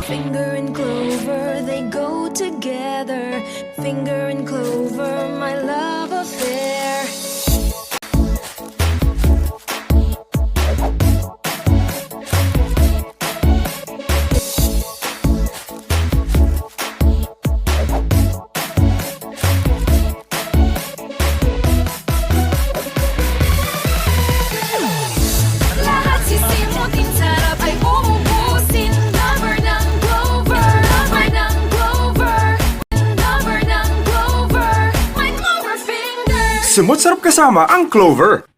Finger and clover, they go together. Finger and clover, my love affair. Lahat sisimutin, sarap ay uubusin. Lover ng clover, lover ng clover, lover ng clover, my clover finger. Simut sarap kasama ang Clover.